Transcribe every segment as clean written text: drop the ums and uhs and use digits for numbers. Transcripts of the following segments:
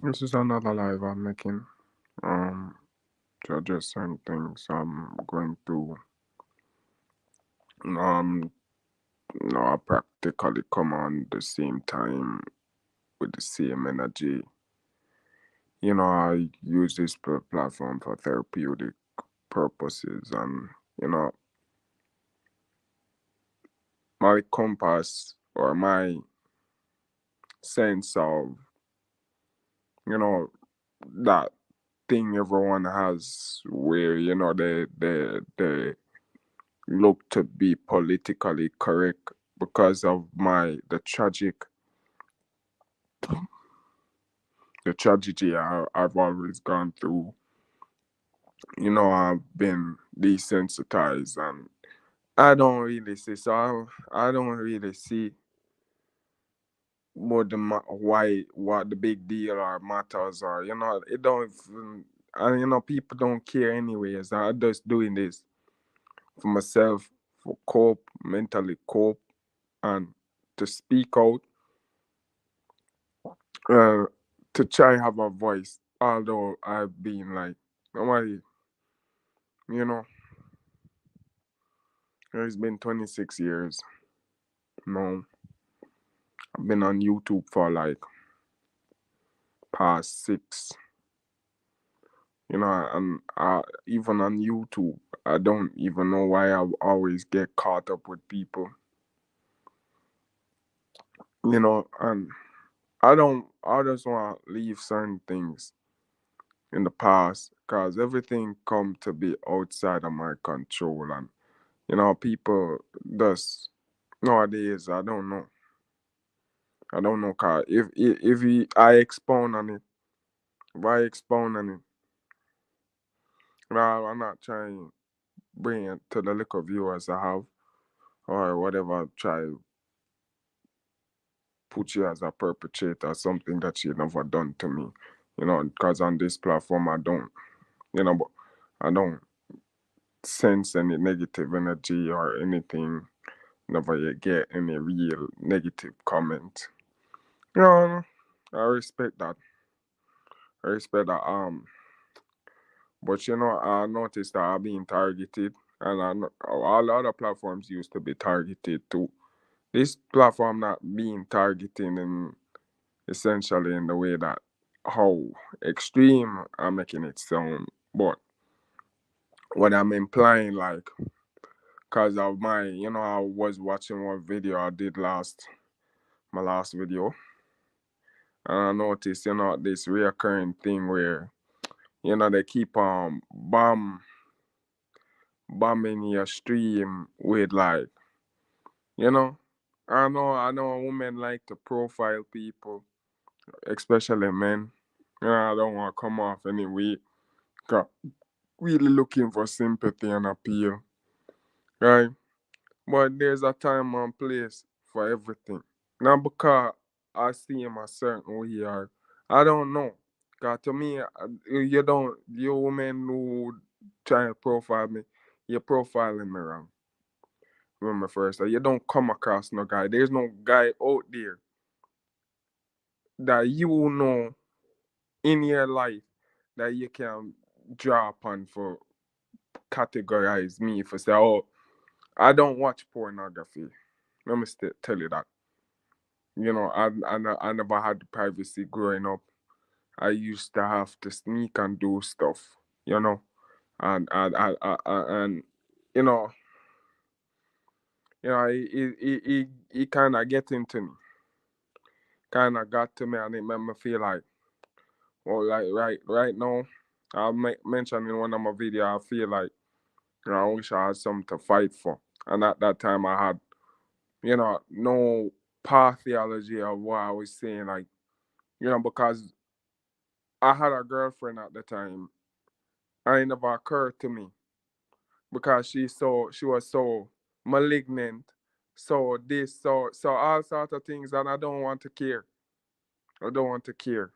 This is another live I'm making. Um, to address certain things I'm going through. Um, I practically come on the same time with the same energy. I use this platform for therapeutic purposes, and you know, my compass or my sense of you know that thing everyone has, where they look to be politically correct because of the tragedy I've always gone through. I've been desensitized, and I don't really see. So I don't really see why what the big deal or matters are. It don't. And people don't care anyways. I'm just doing this for myself, for cope, mentally cope, and to speak out, uh, to try have a voice. Although I've been like nobody, you know, it's been 26 years. No, I've been on YouTube for like past six. And even on YouTube, I don't even know why I always get caught up with people. And I don't. I just want to leave certain things in the past because everything come to be outside of my control, and people just nowadays. I don't know, cause I expound on it, if I expound on it, I'm not trying to bring it to the little viewers I have or whatever. Try to put you as a perpetrator, something that you never done to me. Because on this platform but I don't sense any negative energy or anything. Never yet get any real negative comment. You know, I respect that. I respect that. But I noticed that I'm being targeted, and all other platforms used to be targeted too. This platform not being targeted in essentially in the way that how extreme I'm making it sound, but what I'm implying, like, cause of I was watching one video I did my last video, and I noticed, this reoccurring thing where, they keep bombing your stream with, like, you know, I know women like to profile people, especially men. I don't want to come off anyway, 'cause really looking for sympathy and appeal, right? But there's a time and place for everything. Not because I see him a certain way, or I don't know. Cause to me, you don't, you women who try to profile me, you're profiling me wrong. Remember first, you don't come across no guy. There's no guy out there that you know in your life that you can draw upon for categorize me for say, oh, I don't watch pornography. Let me tell you that. I never had privacy growing up. I used to have to sneak and do stuff, and you know, it kind of get into me, kind of got to me, and it made me feel like, well, like right now, I mentioned in one of my videos, I feel like, I wish I had something to fight for, and at that time I had, no path theology of what I was saying, like, because I had a girlfriend at the time, and it never occurred to me because she was so malignant, so this, so all sorts of things, and I don't want to care. I don't want to care.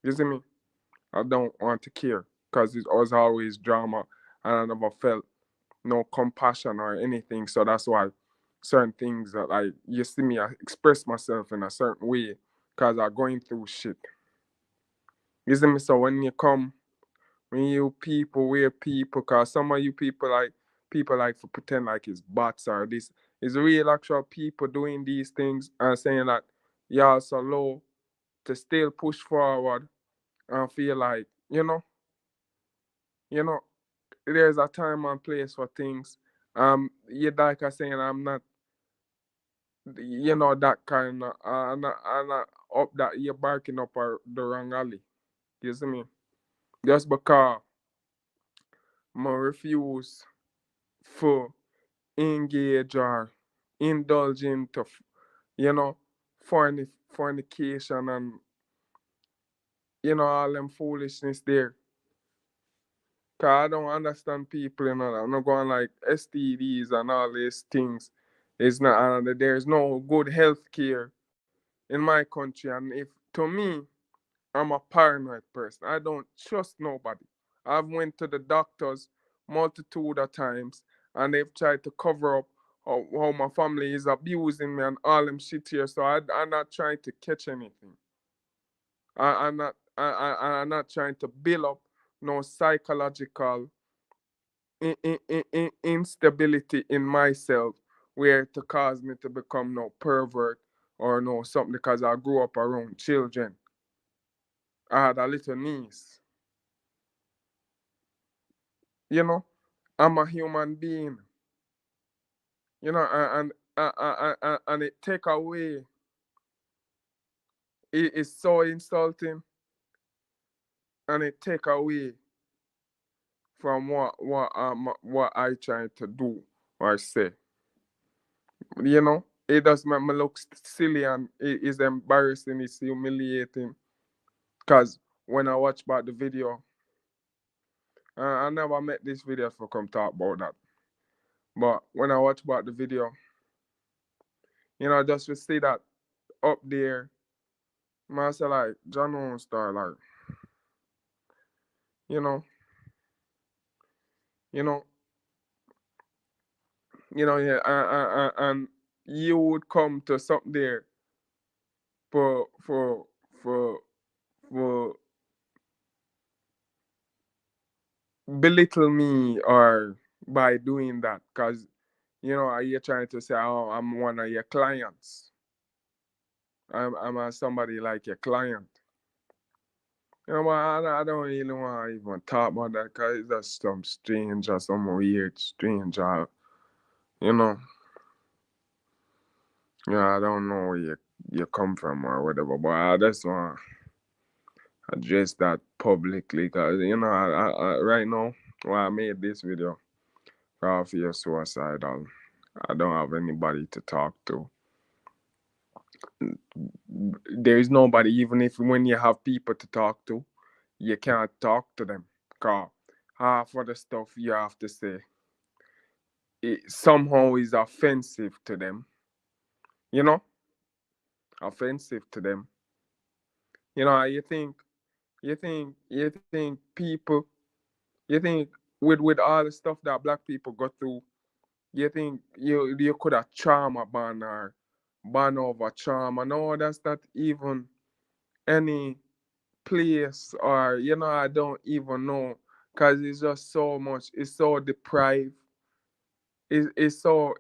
You see me? I don't want to care because it was always drama, and I never felt no compassion or anything. So that's why certain things that, like, you see me, I express myself in a certain way because I'm going through shit. You see me? So when you come, when you people, we're people, cause some of you people like to pretend like it's bots or this. It's real actual people doing these things and saying that y'all so low to still push forward and feel like, you know, there's a time and place for things. You like I saying I'm not, that kind of, I'm not up that you're barking up the wrong alley. You see me? Just because I refuse for engage or indulge into, fornication and, all them foolishness there. Cause I don't understand people, I'm not going like STDs and all these things. It's not, there's no good health care in my country. And if, to me, I'm a paranoid person. I don't trust nobody. I've went to the doctors multitude of times and they've tried to cover up how my family is abusing me and all them shit here. So I'm not trying to catch anything. I'm not trying to build up no psychological instability in myself where to cause me to become no pervert or no something because I grew up around children. I had a little niece. You know, I'm a human being. And it take away. It is so insulting, and it take away from what I try to do or say. It does make me look silly and it is embarrassing. It's humiliating. Cause when I watch back the video, I never met this video for come talk about that. But when I watch back the video, just to see that up there, man, I say like John Won't Star, like, you know, you know, yeah, and you would come to something there for for for for belittle me or by doing that, cause you're trying to say, oh, I'm one of your clients. I'm somebody like your client. But I don't really want to even talk about that because it's just some strange or some weird, strange, you know, I don't know where you come from or whatever, but I just want to address that publicly because, right now, when I made this video, I feel suicidal. I don't have anybody to talk to. There is nobody, even if when you have people to talk to, you can't talk to them because half of the stuff you have to say it somehow is offensive to them, you know, offensive to them. You think people, you think with all the stuff that black people go through, you think you could have trauma ban or ban over trauma. No, that's not even any place or I don't even know because it's just so much. It's so deprived. It's so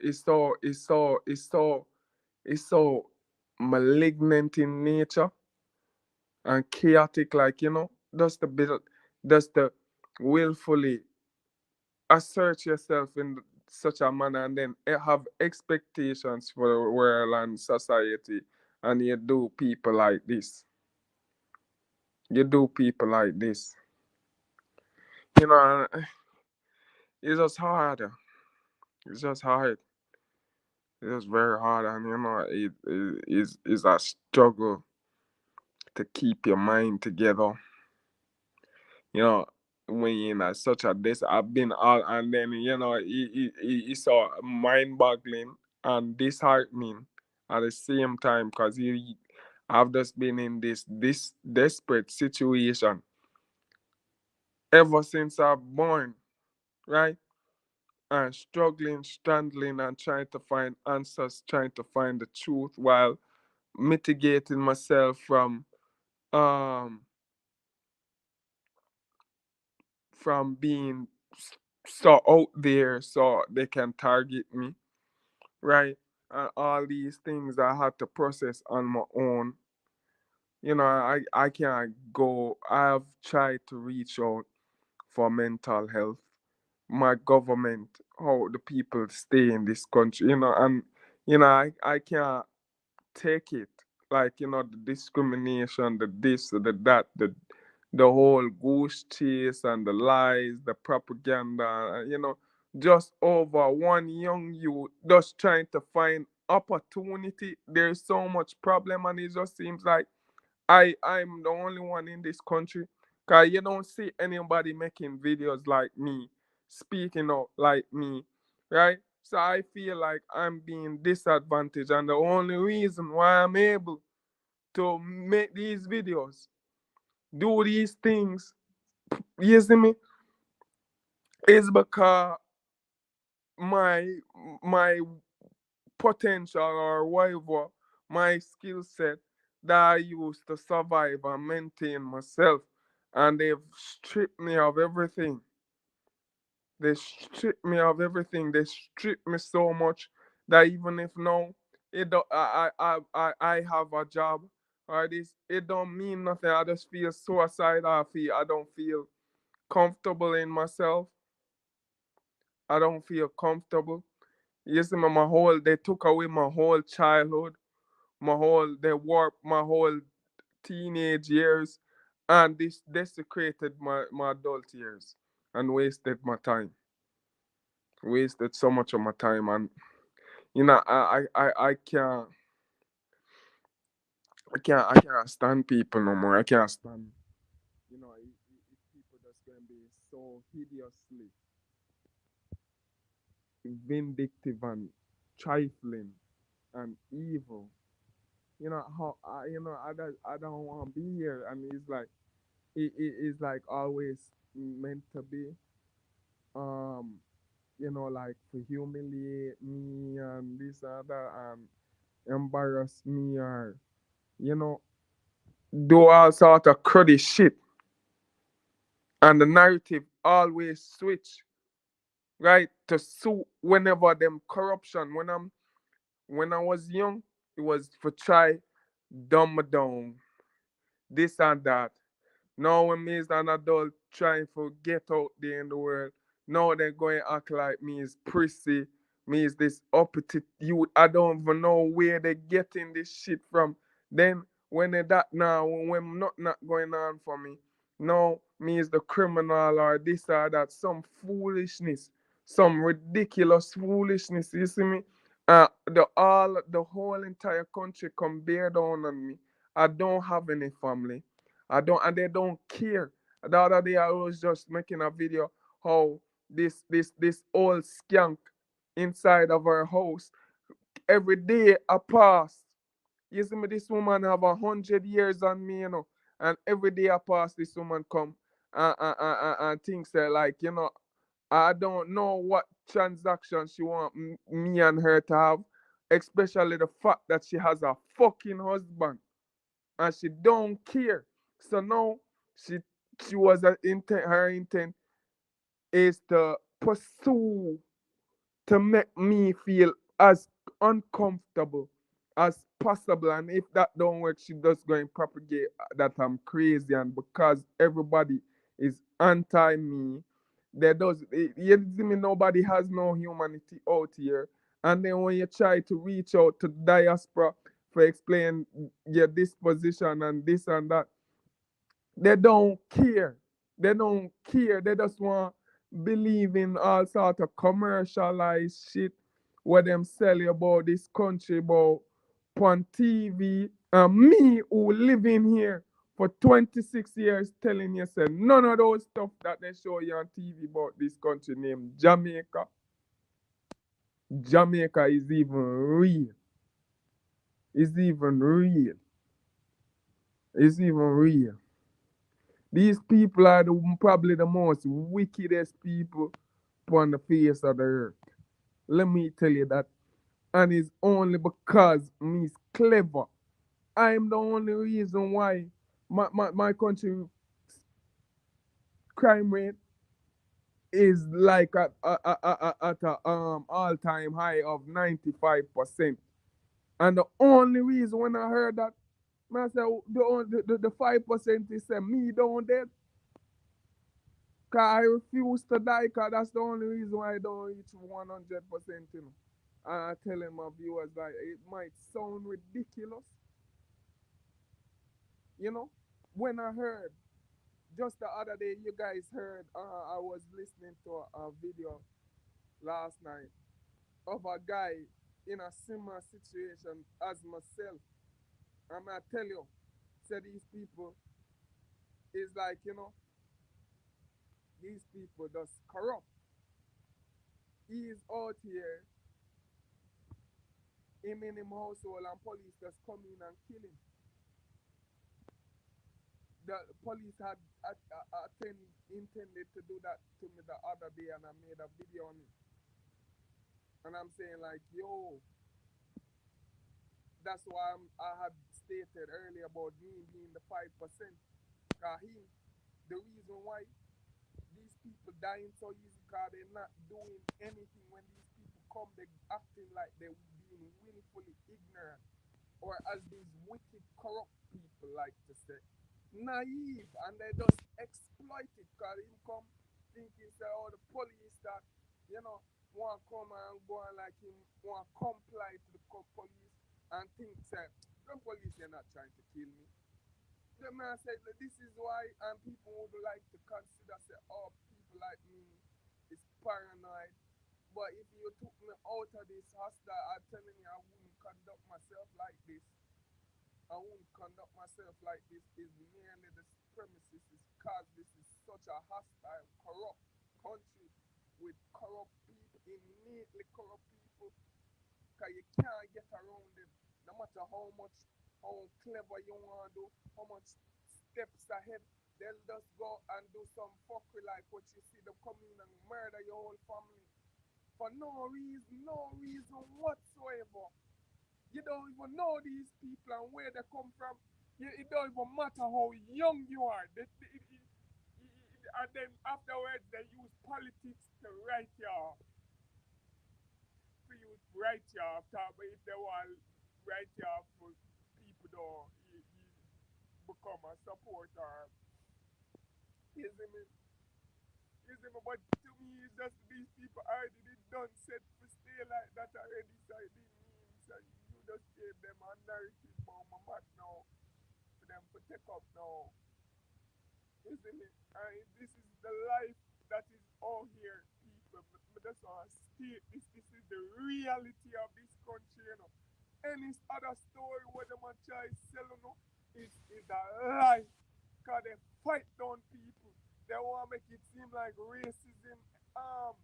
malignant in nature and chaotic, like just the bit, just the willfully assert yourself in such a manner and then have expectations for the world and society, and you do people like this. You do people like this. And it's just hard. It's just hard. It's just very hard, and it is a struggle to keep your mind together. You know, when you're in such a this, I've been all, and then it's so mind-boggling and disheartening at the same time because I've just been in this desperate situation ever since I've born, right? And struggling, struggling, and trying to find answers, trying to find the truth while mitigating myself from um from being so out there so they can target me, right? And all these things I had to process on my own. I can't go. I've tried to reach out for mental health. My government, how the people stay in this country, and I can't take it. Like, the discrimination, the this, the that, the whole goose chase and the lies, the propaganda, just over one young youth just trying to find opportunity. There's so much problem, and it just seems like I'm the only one in this country. Cause you don't see anybody making videos like me, speaking out like me, right? So I feel like I'm being disadvantaged, and the only reason why I'm able to make these videos, do these things, you see me, is because my my potential or whatever, my skill set that I use to survive and maintain myself. And they've stripped me of everything. They stripped me of everything. They stripped me so much that even if now it do, I have a job or this, it don't mean nothing. I just feel suicidal. I don't feel comfortable in myself. I don't feel comfortable. You see, they took away my whole childhood, they warped my whole teenage years, and this desecrated my adult years and wasted my time, wasted so much of my time. And I can't stand people no more. I can't stand, if people just gonna be so hideously vindictive and trifling and evil. How I don't want to be here, and it's like it is like always meant to be, um like to humiliate me and this and that, and embarrass me, or you know do all sort of cruddy shit. And the narrative always switch, right, to suit whenever them corruption. When I was young, it was for try dumb me down, this and that. Now when me is an adult trying to get out there in the world, now they're going to act like me is prissy, me is this uppity youth. I don't even know where they getting this shit from. Then when they that now, when not going on for me, no, me is the criminal or this or that, some foolishness, some ridiculous foolishness. You see me? The whole entire country come bear down on me. I don't have any family. I don't, and they don't care. The other day I was just making a video how this old skank inside of our house, every day I pass. You see me, this woman have 100 years on me, and every day I pass, this woman come and things like, I don't know what transaction she want me and her to have, especially the fact that she has a fucking husband and she don't care. So now she she was her intent is to pursue, to make me feel as uncomfortable as possible. And if that don't work, she just going to propagate that I'm crazy. And because everybody is anti me, you see me, nobody has no humanity out here. And then when you try to reach out to diaspora for explain your disposition and this and that, they don't care. They don't care. They just want believe in all sort of commercialized shit where them sell you about this country about on TV. And me who live in here for 26 years telling you say none of those stuff that they show you on TV about this country named Jamaica. Jamaica is even real. It's even real. It's even real. These people are probably the most wickedest people on the face of the earth. Let me tell you that. And it's only because me's clever. I'm the only reason why my country crime rate is like at a all-time high of 95%. And the only reason when I heard that, man, I said the 5% is me down there. Cause I refuse to die, cause that's the only reason why I don't reach 100%, you know. And I telling my viewers like it might sound ridiculous, you know. When I heard just the other day, you guys heard I was listening to a video last night of a guy in a similar situation as myself. And I tell you, say these people is like, you know, these people just corrupt. He is out here, him in him household, and police just come in and kill him. The police had intended to do that to me the other day, and I made a video on it. And I'm saying like, yo, that's why I had stated earlier about me being the 5%. Cause the reason why these people dying so easy, cause they're not doing anything. When these people come, they acting like they're being willfully ignorant, or as these wicked, corrupt people like to say, naive, and they just exploit it. Cause him come thinking say, oh, the police that you know want to come and go and like him want to comply to the police and think say, the police are not trying to kill me. The man said that this is why and people would like to consider say, oh, people like me is paranoid. But if you took me out of this hostel, I'm telling you, I wouldn't conduct myself like this. I won't conduct myself like this. Is merely the premises is because this is such a hostile, corrupt country with corrupt people, innately corrupt people. Because you can't get around them. No matter how clever you want to do, how much steps ahead, they'll just go and do some fuckery like what you see them come in and murder your whole family for no reason whatsoever. You don't even know these people and where they come from. It don't even matter how young you are. And then afterwards, they use politics to write you off. To use write you off. But if they want write you off for people, though, you become a supporter. You see me? You see me? But to me, it's just these people already done set for stay like that already. So it didn't mean so you just gave them a narrative about my mat now for them to take up now. You see me? And this is the life that is all here, people. But that's why I state this is the reality of this country, you know. Any other story where them a try sell, you know, is a lie. Because they fight down people. They want to make it seem like racism um,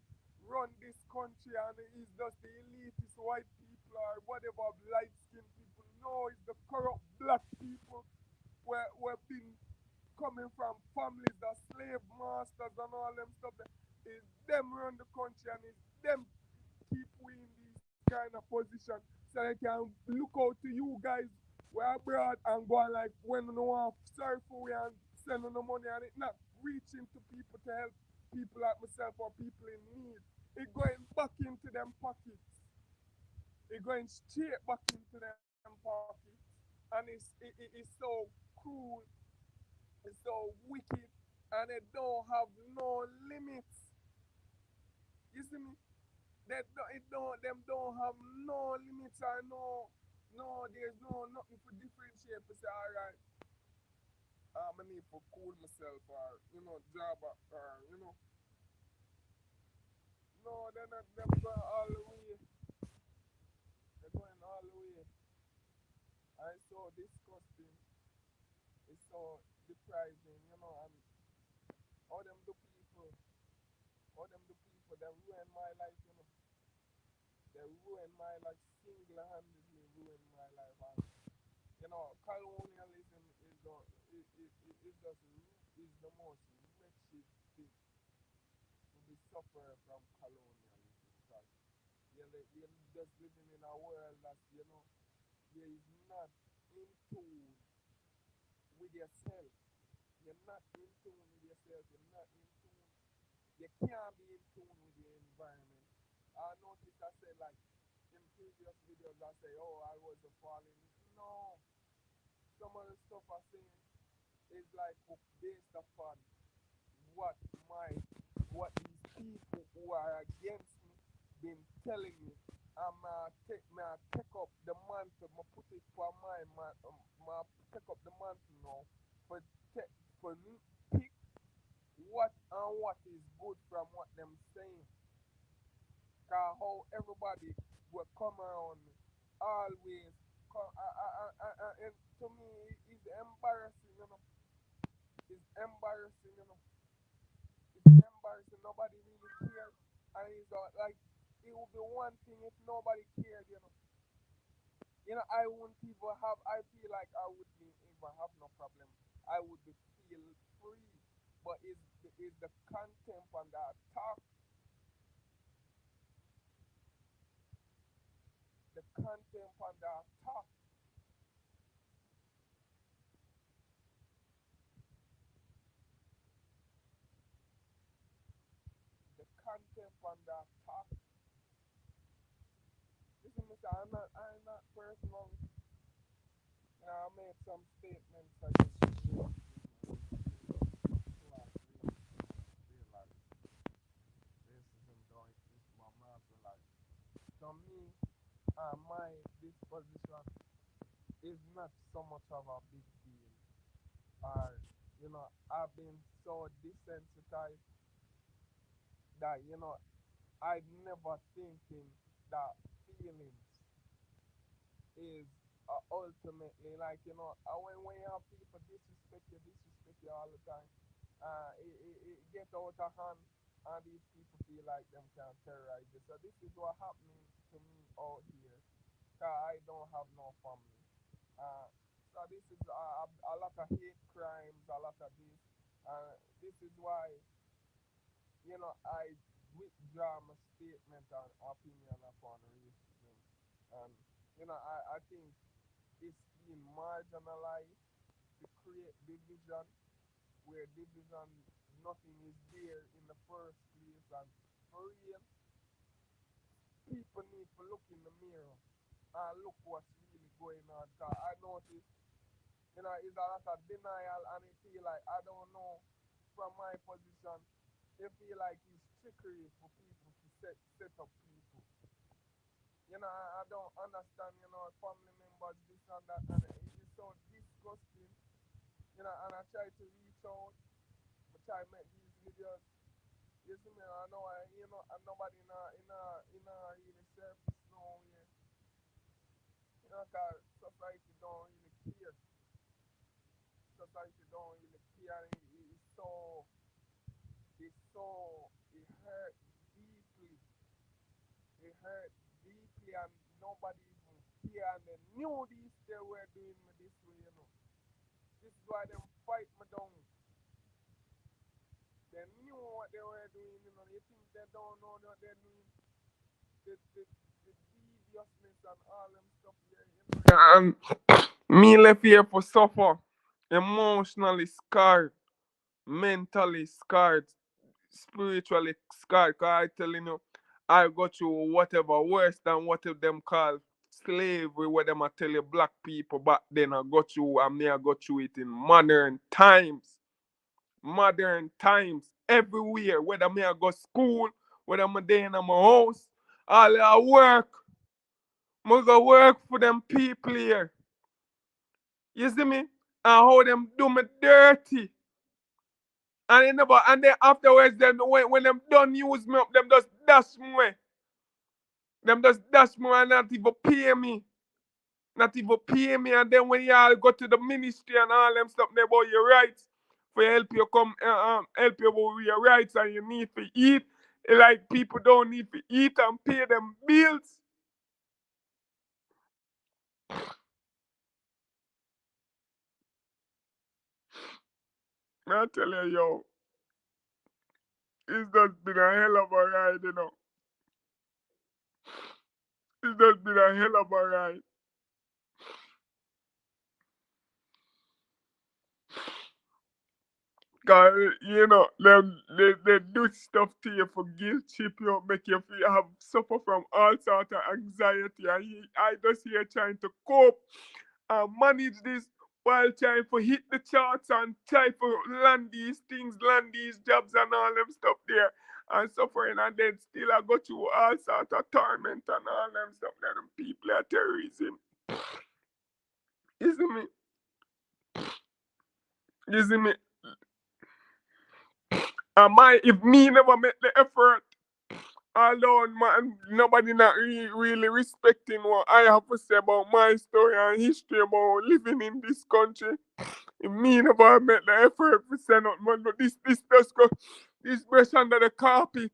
run this country and it's just the elitist white people or whatever light skinned people. No, it's the corrupt black people where been coming from families that slave masters and all them stuff. It's them run the country and it's them keep we in these kind of position so they can look out to you guys we're abroad and go and like when you want sorry for we and send no money and it not reaching to people to help people like myself or people in need. It going back into them pockets. It going straight back into them pockets. And it's so cruel, it's so wicked, and it don't have no limits. You see me? Them don't have no limits or there's nothing for differentiate to say alright, I need to cool myself or job or. No, they're not them going all the way. They're going all the way. And it's so disgusting. It's so depriving, and all them the people, that ruin my life. They ruin my life, single-handedly ruin my life. And, colonialism is is just is the most wretched thing to be suffer from colonialism because you're just living in a world that there is not in tune with yourself. You're not in tune with yourself. You're not in tune You can't be in tune with the environment. I noticed I said like in previous videos I say, oh, I was a falling. No, some of the stuff I saying is like based upon what my what these people who are against me been telling me. Take up the mantle, put it for my take up the mantle now for for pick what and what is good from what them saying. Cause how everybody will come around me, always come, and to me it's embarrassing, you know. It's embarrassing, you know. It's embarrassing. Nobody really cares, and it's like it would be one thing if nobody cared, you know. You know, I wouldn't even have. I feel like I wouldn't even have no problem. I would be feel free, but is the content on that talk, the content on that talk, the content on that talk. Listen, Mister, I'm not personal. I made some statements against you. Like, feel like racism don't exist, my man. So like, to me, my disposition is not so much of a big deal. Or, I've been so desensitized that, I never thinking that feelings is ultimately like, when you have people disrespect you all the time, it gets out of hand, and these people feel like them can terrorize you. So this is what happening to me out here. Cause I don't have no family. Uh, so this is a lot of hate crimes, a lot of this. This is why, I withdraw my statement and opinion upon racism. And, I think it's being marginalized to create division, where division, nothing is there in the first place. And for real, people need to look in the mirror and look what's really going on. Cause I notice, it's a lot of denial, and it feel like, I don't know, from my position, it feel like it's trickery for people to set up people. I don't understand, family members, this and that, and it is so disgusting, and I try to reach out, I try to make these videos. You see me, I know, and nobody in a really surface no way, cause society don't really care. Society don't really care, and it hurt deeply. It hurt deeply, and nobody even care, and they knew this, they were doing me this way. This is why them fight me down. They knew what they were doing. You think they don't know what they're doing? The deviousness and all them stuff here. And me left here for suffer. Emotionally scarred, mentally scarred, spiritually scarred. Cause I telling you, I go through whatever worse than what them call slavery, where them I tell you black people back then I got through, and me I got through it in modern times. Modern times. Everywhere. Whether me I go school, whether I'm there in my house, all I work. I go work for them people here. You see me? And how them do me dirty. And they never, and then afterwards, then when them done use me up, them just dash me away. Them just dash me and not even pay me. Not even pay me. And then when y'all go to the ministry and all them stuff there about your rights, for help you come help you with your rights, and you need to eat. Like people don't need to eat and pay them bills. I tell you, yo, it's just been a hell of a ride. It's just been a hell of a ride. Cause they do stuff to you for guilt trip you, make you feel have suffer from all sort of anxiety. And I just here trying to cope and manage this while trying to hit the charts and try to land these things, land these jobs and all them stuff there and suffering, and then still I go through all sort of torment and all them stuff that them people are terrorism. You see me? You see me? And my if me never make the effort alone, man, nobody not really respecting what I have to say about my story and history about living in this country. If me never make the effort to say nothing, man, but this just go this brush under the carpet.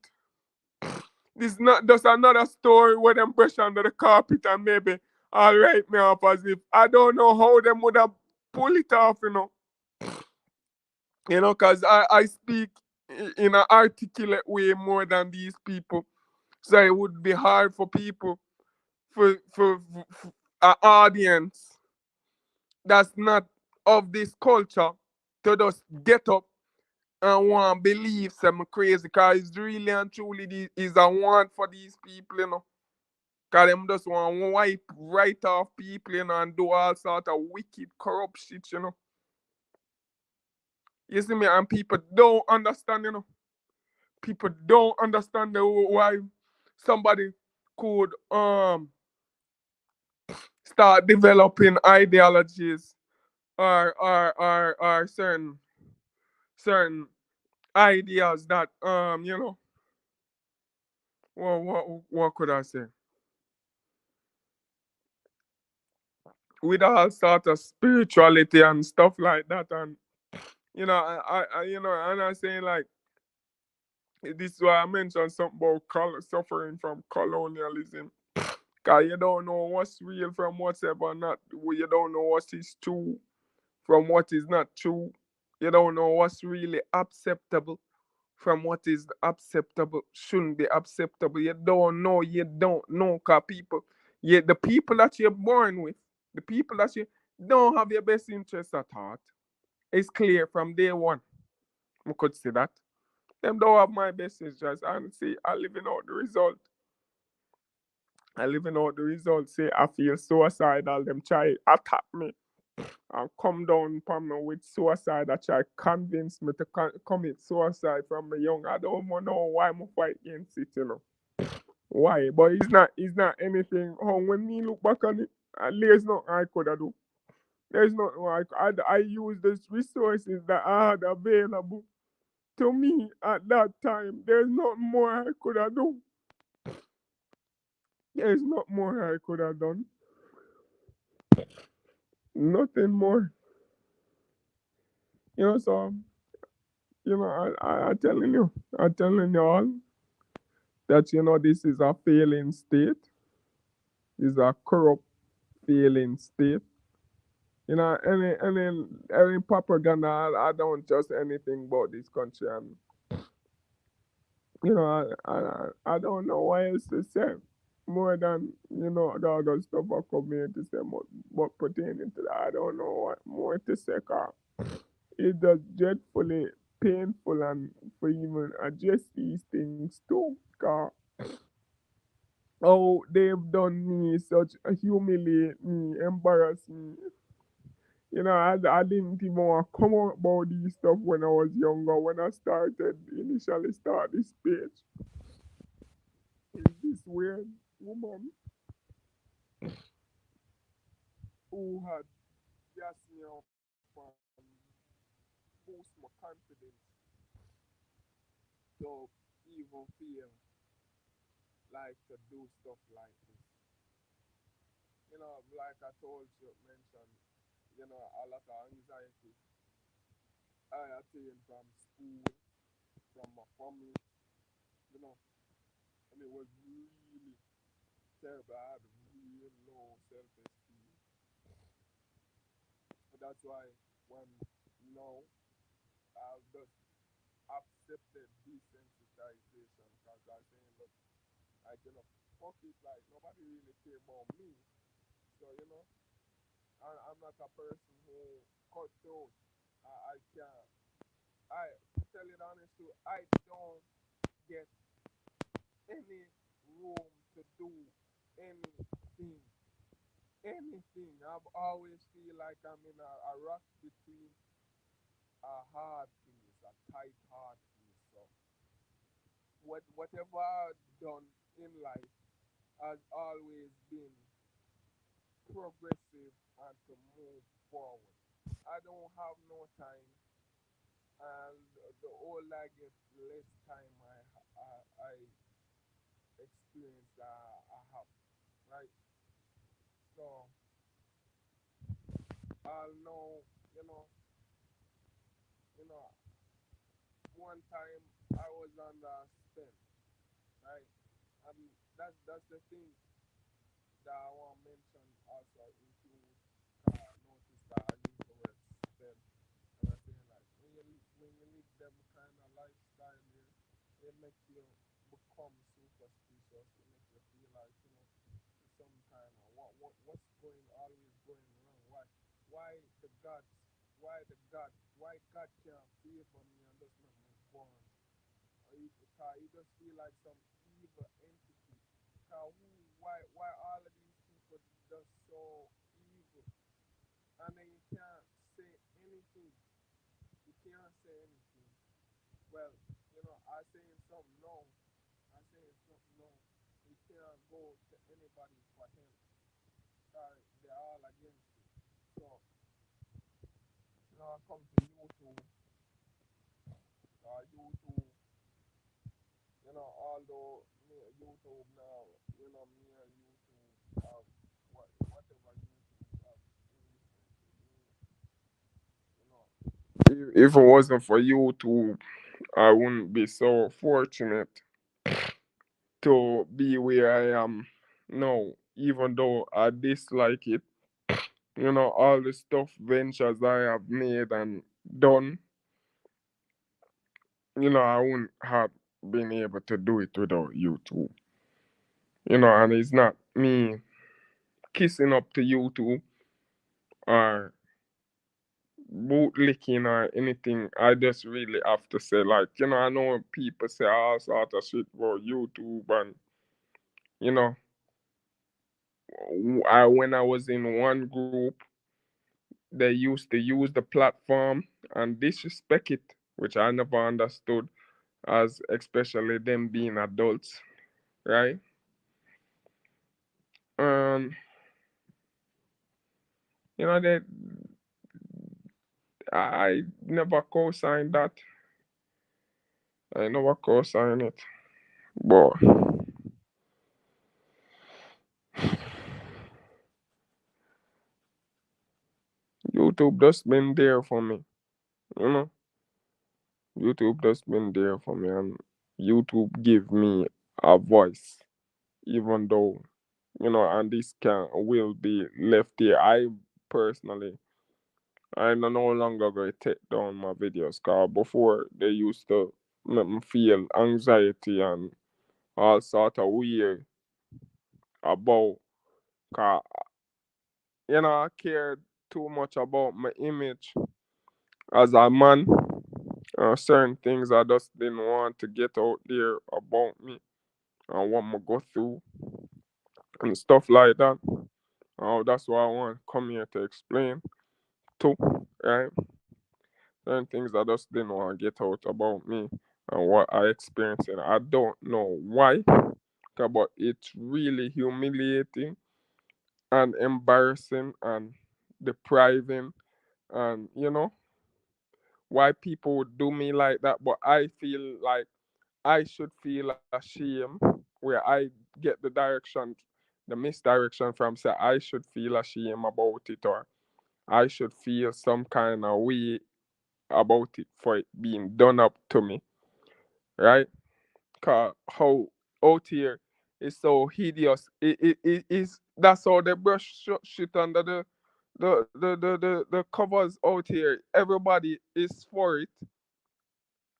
This not just another story where them brush under the carpet and maybe I'll write me up as if I don't know how them would have pull it off, cause I speak in an articulate way more than these people. So it would be hard for people for an audience that's not of this culture to just get up and want to believe some crazy because it's really and truly is a want for these people. Cause them just want to wipe right off people, and do all sort of wicked, corrupt shit. You see me? And people don't understand. People don't understand why somebody could start developing ideologies or certain ideas that what could I say? With all sort of spirituality and stuff like that, and and I'm saying like this is why I mentioned something about suffering from colonialism. Cause you don't know what's real from what's ever not. You don't know what is true from what is not true. You don't know what's really acceptable from what is acceptable, shouldn't be acceptable. You don't know, cause the people that you're born with, the people that you don't have your best interest at heart. It's clear from day one. I could see that. Them don't have my best interest. And see, I living out the result. I living out the result. Say I feel suicidal. Them try attack me and come down upon me with suicide. I try convince me to commit suicide from me young. I don't know why I'm fight against it. Why? But it's not anything. When me look back on it, there's nothing I could have do. There's nothing I use the resources that I had available to me at that time. There's not more I could have done. There's not more I could have done. Nothing more. So I'm telling you all that this is a failing state. This is a corrupt failing state. Any propaganda. I don't trust anything about this country, and I don't know what else to say more than the other stuff I come here to say, but pertaining to that, I don't know what more to say. Cause it's just dreadfully painful and for even address these things too. Cause oh, they've done me such humiliate me, embarrass me. I didn't even want to come out about these stuff when I was younger. When I initially started this page, is this weird woman who had gassed me up and boost my confidence to even feel like to do stuff like this. Like I told you, mentioned, a lot of anxiety I attained from school, from my family, you know, and it was really terrible. I had really low self-esteem. That's why when now I've just accepted desensitization because I'm saying, look, fuck it, like nobody really care about me. So, I'm not a person who cut out. I can't. I tell it honestly, I don't get any room to do anything. Anything. I've always feel like I'm in a rock between a hard place, a tight hard place. So whatever I've done in life has always been progressive and to move forward. I don't have no time, and the older I get, less time I experience I have, right? So I'll know, you know, you know, one time I was under spell, right? And that's the thing that I want to mention also include notice that I use the word spell. And I say like when you live them kind of lifestyle there, it makes you become superstitious. It makes you feel like some kind of what's going always going wrong. Why the gods? Why the God? Why God can't favor me and just make me born? Because you just feel like some evil entity. Because why all of these people just so evil? And then you can't say anything. You can't say anything. Well, I saying something no. I saying something no. You can't go to anybody for help. Because they're all against you. So, I come to YouTube. YouTube, although YouTube now, me and YouTube have whatever YouTube have if it wasn't for YouTube, I wouldn't be so fortunate to be where I am now, even though I dislike it. All the stuff, ventures I have made and done, I wouldn't have been able to do it without YouTube. And it's not me kissing up to YouTube or bootlicking or anything. I just really have to say, like, I know people say all sort of shit about YouTube, and you know, when I was in one group, they used to use the platform and disrespect it, which I never understood, as especially them being adults, right? And they, I never co-signed that. I never co-signed it, but YouTube just been there for me, you know. YouTube just been there for me, and YouTube give me a voice, even though and this can will be left here. I personally, I'm no longer going to take down my videos, cause before they used to make me feel anxiety and all sort of weird about, cause I cared too much about my image as a man. Certain things I just didn't want to get out there about me and what I go through and stuff like that. That's what I want to come here to explain too, right? Certain things I just didn't want to get out about me and what I experienced. And I don't know why, but it's really humiliating and embarrassing and depriving, and why people would do me like that. But I feel like I should feel ashamed where I get the misdirection from. Say I should feel ashamed about it, or I should feel some kind of way about it for it being done up to me, right? Cause how out here is so hideous. It is that's how they brush shit under the covers out here. Everybody is for it,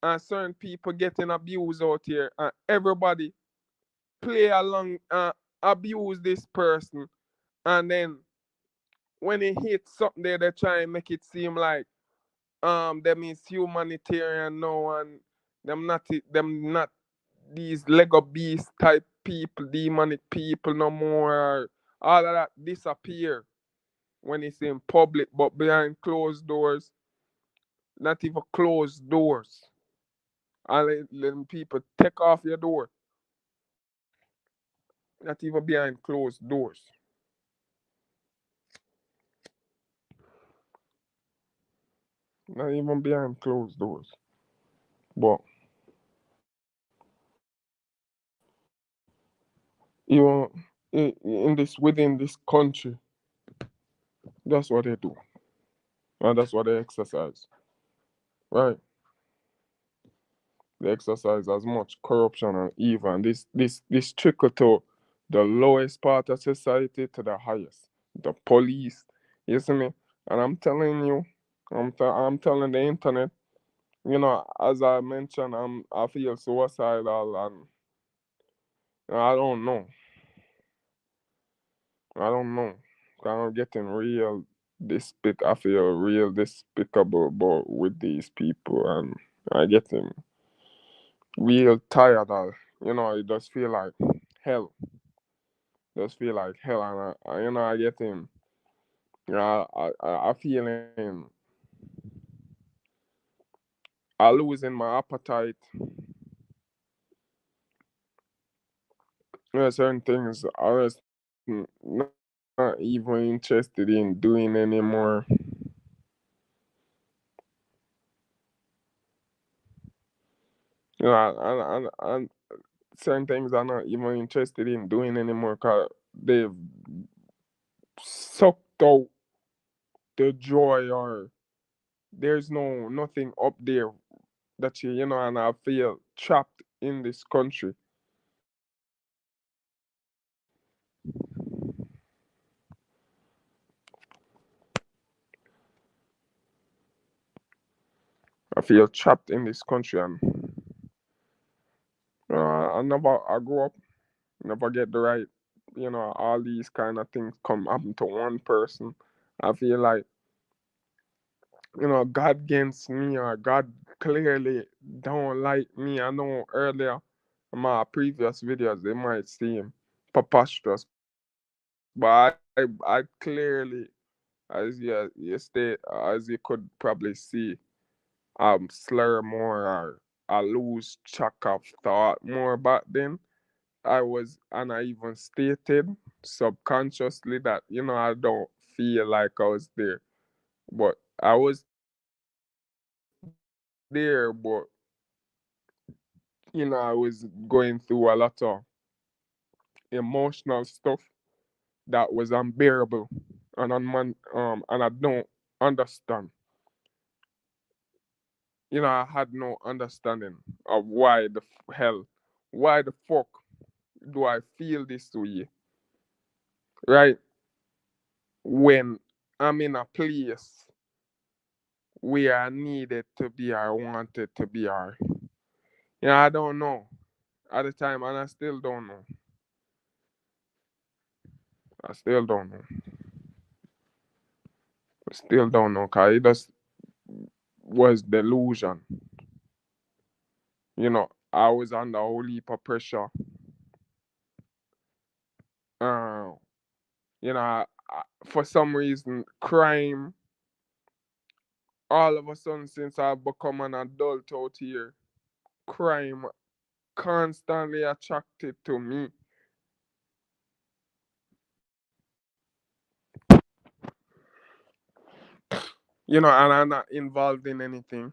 and certain people getting abused out here, and everybody play along, abuse this person, and then when it hits something there, they try and make it seem like them is humanitarian now, and them not these Lego beast type people, demonic people no more. All of that disappear when it's in public, but behind closed doors, not even closed doors. And let people take off your door, not even behind closed doors. Not even behind closed doors. But you in this within this country, that's what they do. And that's what they exercise. Right? They exercise as much corruption and evil. And this trickle to the lowest part of society to the highest. The police. You see me? And I'm telling you, I'm telling the internet, as I mentioned, I feel suicidal and I don't know. I don't know. I'm getting I feel real despicable about with these people, and I getting real tired of, it just feel like hell. Just feel like hell, and I getting, I feeling, I losing my appetite. Certain things I was not even interested in doing anymore. And certain things I'm not even interested in doing anymore because they've sucked out the joy, or there's nothing up there that and I feel trapped in this country. I feel trapped in this country, and I grew up, never get the right, all these kind of things come happen to one person. I feel like, God against me, or God clearly don't like me. I know earlier in my previous videos they might seem preposterous, but I clearly, as you state, as you could probably see, slur more, or I lose track of thought more back then. And I even stated subconsciously that, I don't feel like I was there. But I was there, but, I was going through a lot of emotional stuff that was unbearable and I don't understand. I had no understanding of why the fuck do I feel this way, right? When I'm in a place where I needed to be or wanted to be, or I don't know at the time, and I still don't know. I still don't know. I still don't know, cause it just was delusion. I was under a whole heap of pressure. Uh, for some reason, crime all of a sudden since I've become an adult out here, crime constantly attracted to me. And I'm not involved in anything.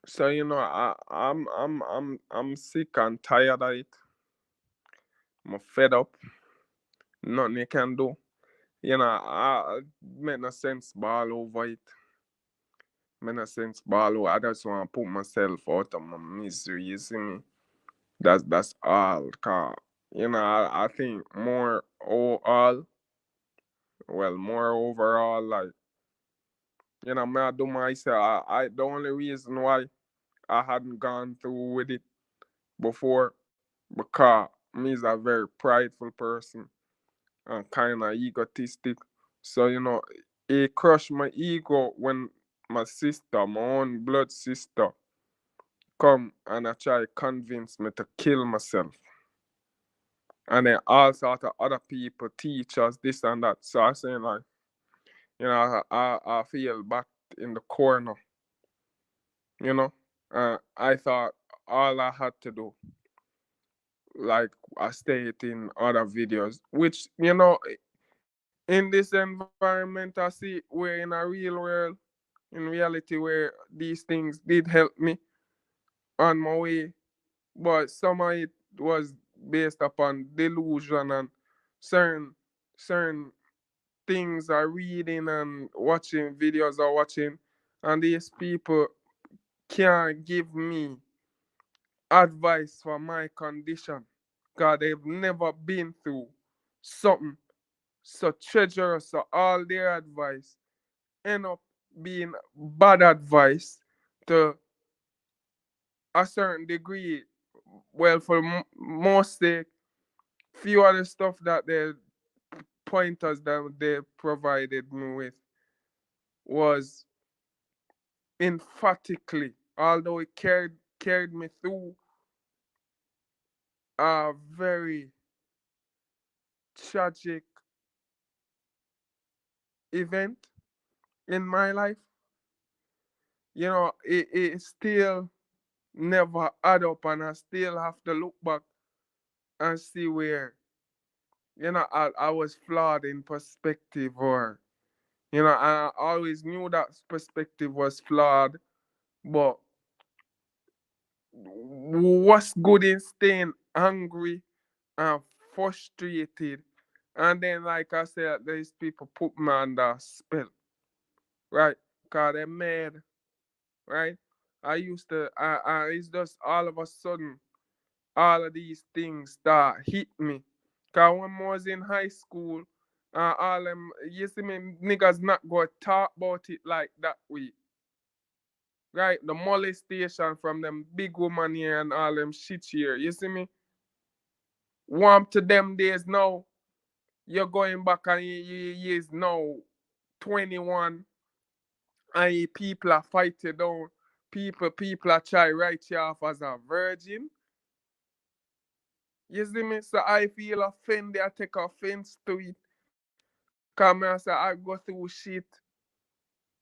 So I'm sick and tired of it. I'm fed up. Nothing you can do. I make no sense ball over it. Make no sense ball over. I just want to put myself out of my misery. You see me? That's all. Cause I think more overall, like, me I do myself. I the only reason why I hadn't gone through with it before, because me is a very prideful person and kind of egotistic. So, it crushed my ego when my sister, my own blood sister, come and I try to convince me to kill myself. And then all sort of other people, teachers, this and that. So I saying like, I feel back in the corner, you know. I thought all I had to do, like I stated in other videos, which, in this environment I see we're in a real world, in reality where these things did help me on my way, but some of it was based upon delusion and certain things I reading and watching videos or watching, and these people can't give me advice for my condition because they've never been through something so treacherous. So all their advice end up being bad advice to a certain degree. Well, for most sake, few other stuff that they pointers that they provided me with was emphatically, although it carried me through a very tragic event in my life, it still never add up, and I still have to look back and see where, I was flawed in perspective, or, I always knew that perspective was flawed, but what's good in staying angry and frustrated? And then, like I said, these people put me under a spell, right? Because they're mad, right? It's just all of a sudden, all of these things start hit me. Because when I was in high school, all them, you see me, niggas not going to talk about it like that way. Right? The molestation from them big woman here and all them shit here. You see me? Warm to them days now. You're going back and you is now 21 and people are fighting down. People are try write you off as a virgin. You see me? So I feel offended. I take offense to it. Cause me I say I go through shit.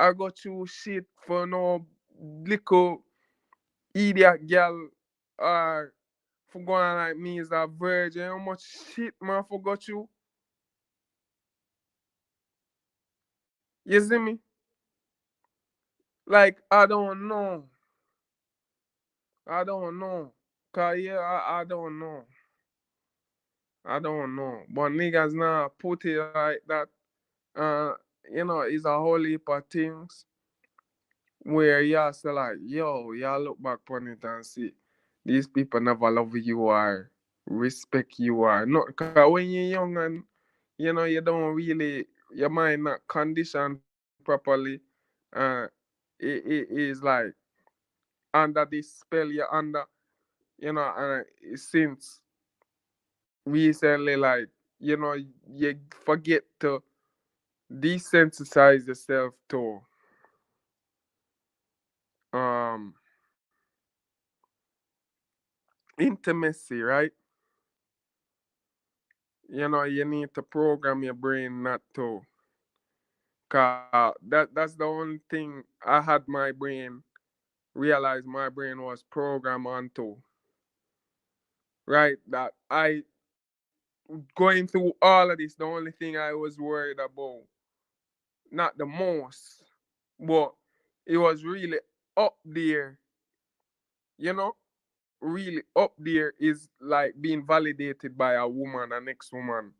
I go through shit for no little idiot girl or for going like me as a virgin. How much shit man forgot you? You see me? Like I don't know. I don't know. Cause yeah, I don't know. I don't know. But niggas now put it like that. Uh, it's a whole heap of things where y'all say like, yo, y'all look back on it and see these people never love you or respect you or not. Cause when you're young and you don't really, your mind not conditioned properly, uh, it is like under this spell you're under, and since recently, like, you forget to desensitize yourself to um intimacy, right? You need to program your brain not to. That's the only thing I had my brain realize my brain was programmed onto, right? That I going through all of this, the only thing I was worried about, not the most, but it was really up there, you know, really up there is like being validated by a woman, an ex woman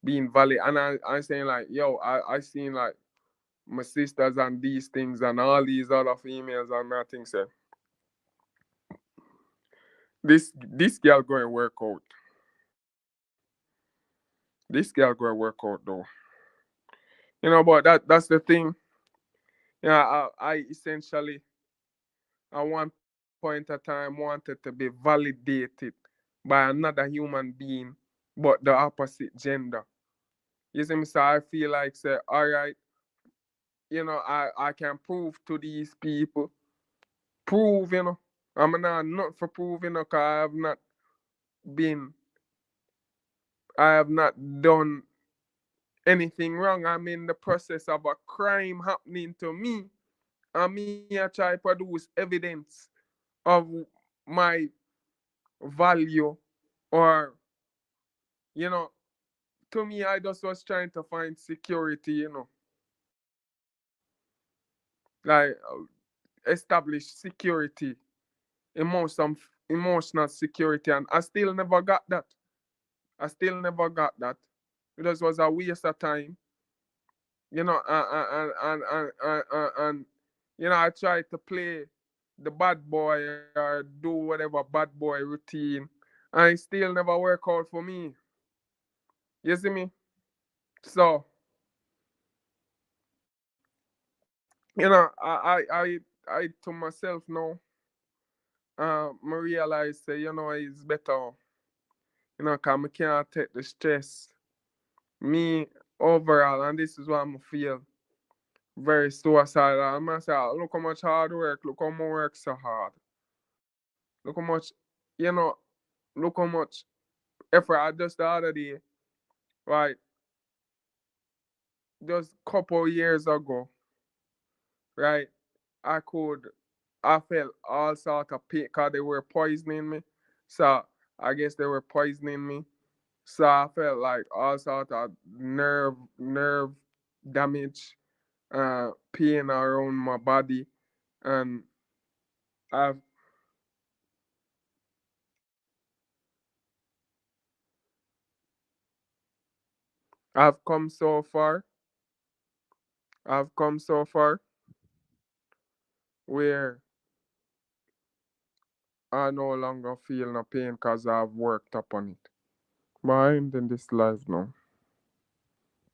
being valid. And I'm saying like, yo, I seen like my sisters and these things and all these other females and nothing say this girl going to work out. This girl going to work out though. But that's the thing. I essentially at one point of time wanted to be validated by another human being, but the opposite gender. You see me? So I feel like say, all right, I can prove to these people, prove. I'm not for prove, cause been, I have not done anything wrong. I'm in the process of a crime happening to me, and me I try produce evidence of my value, or you know, to me I just was trying to find security, like establish security, emotion, emotional security, and I still never got that. I still never got that. It just was a waste of time, and I tried to play the bad boy or do whatever bad boy routine, and it still never work out for me. You see me? So, I to myself now, I realize say, it's better, cause I can't take the stress. Me overall, and this is what I'm feel very suicidal. I'm gonna say, look how much hard work, look how much work so hard. Look how much, you know, look how much effort I just the other day, right? Just couple years ago, right? I could, I felt all sort of pain because they were poisoning me. So I guess they were poisoning me. So I felt like all sort of nerve damage, pain around my body, and I've I've come so far. I've come so far where I no longer feel no pain because I've worked upon it. But I'm in this life now.